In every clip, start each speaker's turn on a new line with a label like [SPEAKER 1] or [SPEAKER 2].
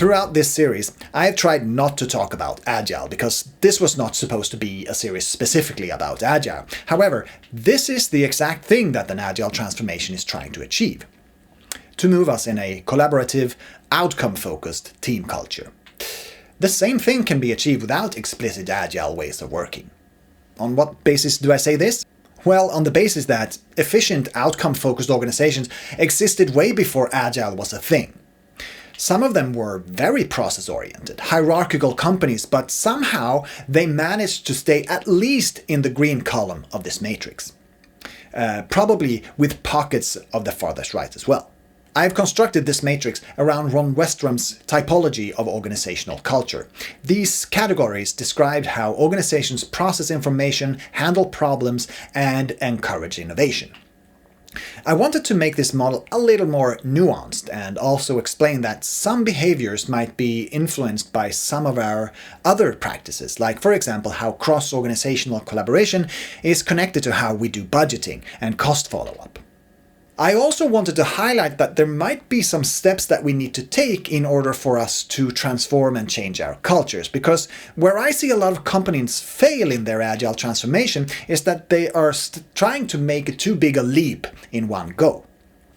[SPEAKER 1] Throughout this series, I have tried not to talk about Agile, because this was not supposed to be a series specifically about Agile. However, this is the exact thing that an Agile transformation is trying to achieve. To move us in a collaborative, outcome-focused team culture. The same thing can be achieved without explicit Agile ways of working. On what basis do I say this? Well, on the basis that efficient, outcome-focused organizations existed way before Agile was a thing. Some of them were very process-oriented, hierarchical companies, but somehow they managed to stay at least in the green column of this matrix. Probably with pockets of the farthest right as well. I've constructed this matrix around Ron Westrum's typology of organizational culture. These categories described how organizations process information, handle problems, and encourage innovation. I wanted to make this model a little more nuanced and also explain that some behaviors might be influenced by some of our other practices, like for example how cross-organizational collaboration is connected to how we do budgeting and cost follow-up. I also wanted to highlight that there might be some steps that we need to take in order for us to transform and change our cultures, because where I see a lot of companies fail in their agile transformation is that they are trying to make too big a leap in one go.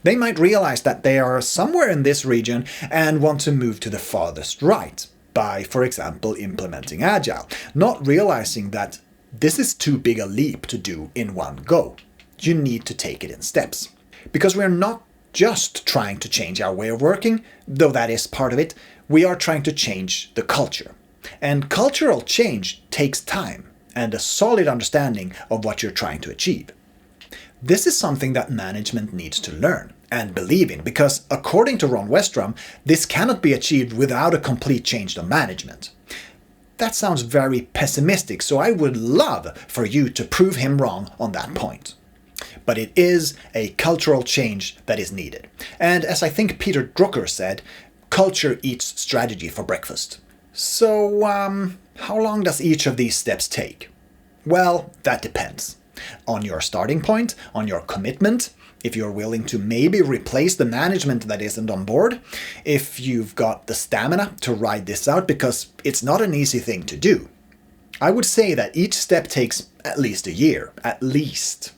[SPEAKER 1] They might realize that they are somewhere in this region and want to move to the farthest right by, for example, implementing agile, not realizing that this is too big a leap to do in one go. You need to take it in steps. Because we are not just trying to change our way of working, though that is part of it, we are trying to change the culture. And cultural change takes time and a solid understanding of what you're trying to achieve. This is something that management needs to learn and believe in, because according to Ron Westrum, this cannot be achieved without a complete change of management. That sounds very pessimistic, so I would love for you to prove him wrong on that point. But it is a cultural change that is needed. And as I think Peter Drucker said, culture eats strategy for breakfast. So, how long does each of these steps take? Well, that depends. On your starting point, on your commitment, if you're willing to maybe replace the management that isn't on board, if you've got the stamina to ride this out, because it's not an easy thing to do. I would say that each step takes at least a year, at least.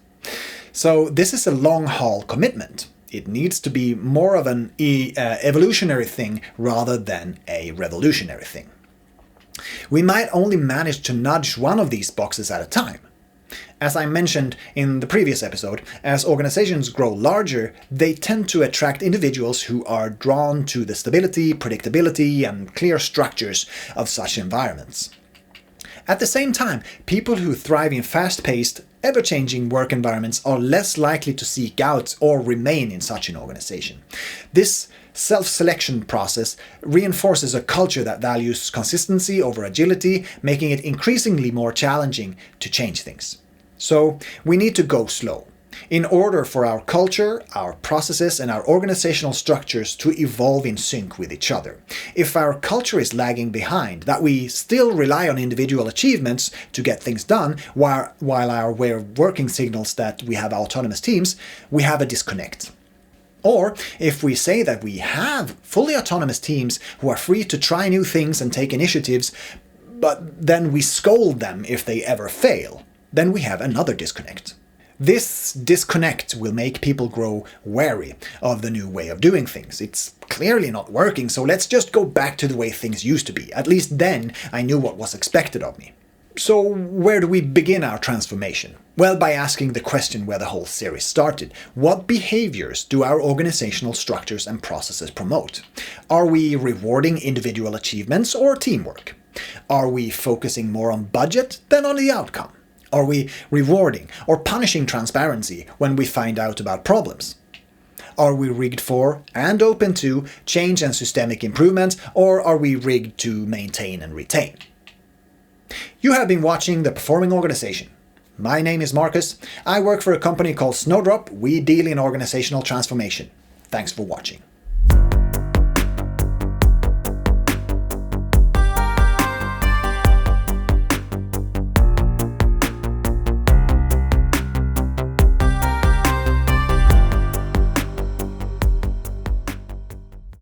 [SPEAKER 1] So this is a long-haul commitment. It needs to be more of an evolutionary thing rather than a revolutionary thing. We might only manage to nudge one of these boxes at a time. As I mentioned in the previous episode, as organizations grow larger, they tend to attract individuals who are drawn to the stability, predictability, and clear structures of such environments. At the same time, people who thrive in fast-paced, ever-changing work environments are less likely to seek out or remain in such an organization. This self-selection process reinforces a culture that values consistency over agility, making it increasingly more challenging to change things. So, we need to go slow. In order for our culture, our processes, and our organizational structures to evolve in sync with each other. If our culture is lagging behind, that we still rely on individual achievements to get things done, while our way of working signals that we have autonomous teams, we have a disconnect. Or, if we say that we have fully autonomous teams who are free to try new things and take initiatives, but then we scold them if they ever fail, then we have another disconnect. This disconnect will make people grow wary of the new way of doing things. It's clearly not working, so let's just go back to the way things used to be. At least then I knew what was expected of me. So where do we begin our transformation? Well, by asking the question where the whole series started. What behaviors do our organizational structures and processes promote? Are we rewarding individual achievements or teamwork? Are we focusing more on budget than on the outcome? Are we rewarding or punishing transparency when we find out about problems? Are we rigged for and open to change and systemic improvement, or are we rigged to maintain and retain? You have been watching The Performing Organization. My name is Marcus. I work for a company called Snowdrop. We deal in organizational transformation. Thanks for watching.